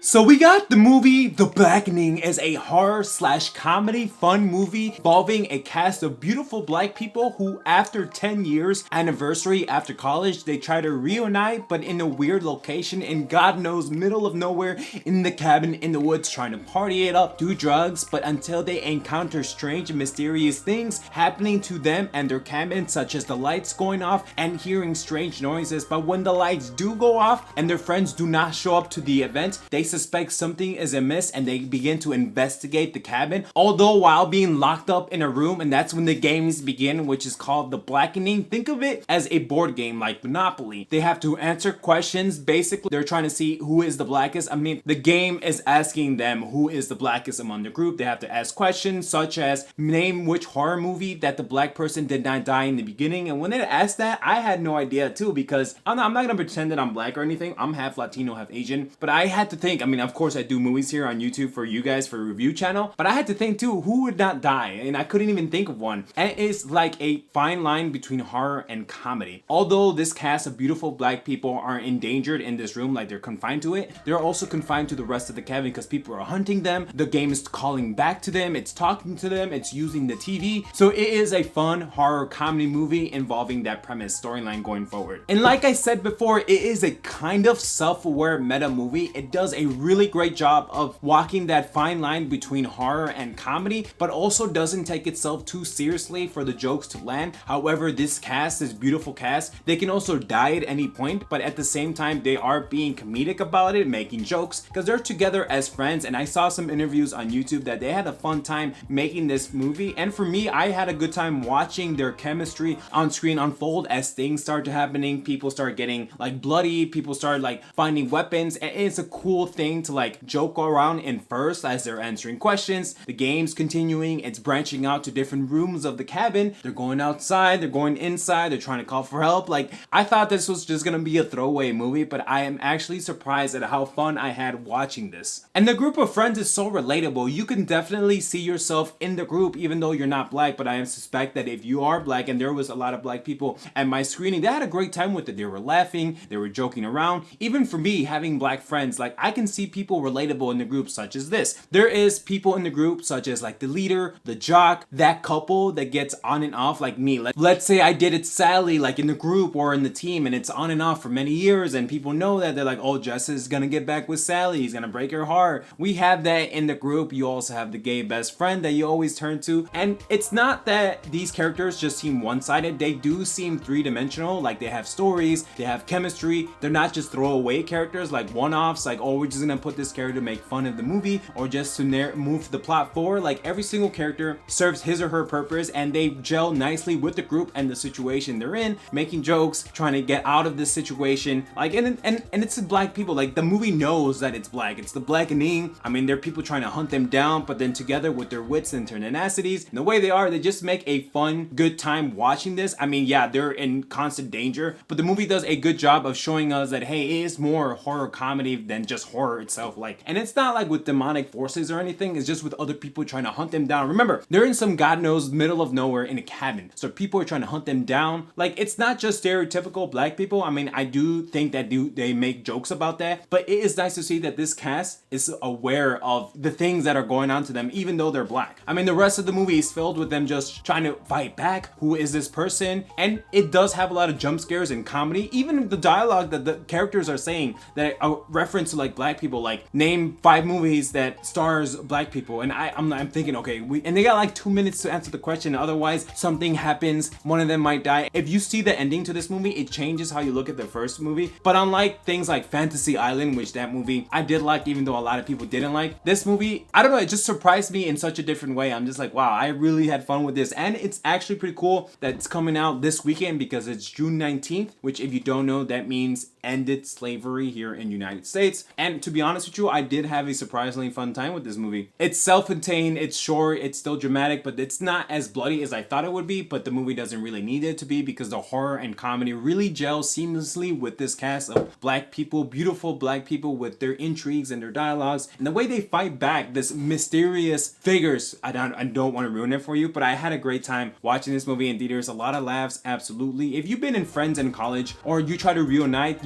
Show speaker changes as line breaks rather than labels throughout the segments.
So we got the movie The Blackening as a horror slash comedy fun movie involving a cast of beautiful black people who after 10 years anniversary after college they try to reunite but in a weird location in God knows middle of nowhere in the cabin in the woods trying to party it up, do drugs, but until they encounter strange and mysterious things happening to them and their cabin, such as the lights going off and hearing strange noises. But when the lights do go off and their friends do not show up to the event, they suspect something is amiss and they begin to investigate the cabin, although while being locked up in a room. And that's when the games begin, which is called The Blackening. Think of it as a board game like Monopoly. They have to answer questions. Basically, they're trying to see who is the blackest. I mean, the game is asking them who is the blackest among the group. They have to ask questions such as name which horror movie that the black person did not die in the beginning. And when they asked that, I had no idea too, because I'm not gonna pretend that I'm black or anything. I'm half Latino, half Asian, but I had to think. I mean, of course I do movies here on YouTube for you guys for a review channel, but I had to think too, who would not die? And I couldn't even think of one. And it's like a fine line between horror and comedy. Although this cast of beautiful black people are endangered in this room, like they're confined to it, they're also confined to the rest of the cabin because people are hunting them. The game is calling back to them, it's talking to them, it's using the TV. So it is a fun horror comedy movie involving that premise storyline going forward. And like I said before, it is a kind of self-aware meta movie. It does a really great job of walking that fine line between horror and comedy, but also doesn't take itself too seriously for the jokes to land. However, this cast, this beautiful cast, they can also die at any point, but at the same time they are being comedic about it, making jokes, because they're together as friends. And I saw some interviews on YouTube that they had a fun time making this movie, and for me, I had a good time watching their chemistry on screen unfold as things start to happening. People start getting like bloody, people start like finding weapons, and it's a cool thing to like joke around in first as they're answering questions. The game's continuing, it's branching out to different rooms of the cabin. They're going outside, they're going inside, they're trying to call for help. Like, I thought this was just gonna be a throwaway movie, but I am actually surprised at how fun I had watching this. And the group of friends is so relatable. You can definitely see yourself in the group even though you're not black, but I suspect that if you are black, and there was a lot of black people at my screening, they had a great time with it. They were laughing, they were joking around. Even for me, having black friends, like I can see people relatable in the group such as this. There is people in the group such as like the leader, the jock, that couple that gets on and off like me. Let's say I did it Sally like in the group or in the team, and it's on and off for many years, and people know that they're like, oh, Jess is gonna get back with Sally, he's gonna break her heart. We have that in the group. You also have the gay best friend that you always turn to, and it's not that these characters just seem one-sided. They do seem three-dimensional. Like, they have stories, they have chemistry. They're not just throwaway characters like one-offs, like, oh, we're just gonna put this character to make fun of the movie or just to move the plot forward. Like, every single character serves his or her purpose, and they gel nicely with the group and the situation they're in, making jokes, trying to get out of this situation. Like, and it's black people. Like, the movie knows that it's black. It's the blackening. I mean, there are people trying to hunt them down, but then together with their wits and tenacities and the way they are, they just make a fun, good time watching this. I mean, yeah, they're in constant danger, but the movie does a good job of showing us that, hey, it is more horror comedy than just horror itself. Like, and it's not like with demonic forces or anything. It's just with other people trying to hunt them down. Remember, they're in some God knows middle of nowhere in a cabin, so people are trying to hunt them down. Like, it's not just stereotypical black people. I mean, I do think that they make jokes about that, but it is nice to see that this cast is aware of the things that are going on to them, even though they're black. I mean, the rest of the movie is filled with them just trying to fight back. Who is this person? And it does have a lot of jump scares and comedy. Even the dialogue that the characters are saying that are reference to like black people, like name 5 movies that stars black people, and I'm thinking, okay, and they got like 2 minutes to answer the question, otherwise something happens, one of them might die. If you see the ending to this movie, it changes how you look at the first movie. But unlike things like Fantasy Island, which that movie I did like, even though a lot of people didn't like, this movie, I don't know, it just surprised me in such a different way. I'm just like, wow, I really had fun with this. And it's actually pretty cool that it's coming out this weekend because it's June 19th, which, if you don't know, that means ended slavery here in the United States. And to be honest with you, I did have a surprisingly fun time with this movie. It's self-contained, it's short, it's still dramatic, but it's not as bloody as I thought it would be. But the movie doesn't really need it to be, because the horror and comedy really gel seamlessly with this cast of black people, beautiful black people, with their intrigues and their dialogues and the way they fight back this mysterious figures. I don't want to ruin it for you, but I had a great time watching this movie in theaters. A lot of laughs, absolutely. If you've been in friends in college or you try to reunite,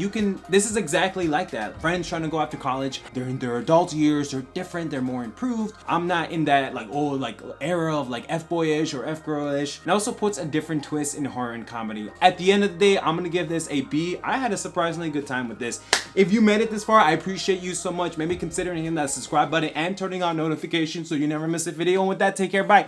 this is exactly like that. Friends trying to go after college. They're in their adult years, they're different, they're more improved. I'm not in that like old like era of like F-boyish or F-girlish. It also puts a different twist in horror and comedy. At the end of the day, I'm gonna give this a B. I had a surprisingly good time with this. If you made it this far, I appreciate you so much. Maybe consider hitting that subscribe button and turning on notifications so you never miss a video. And with that, take care, bye.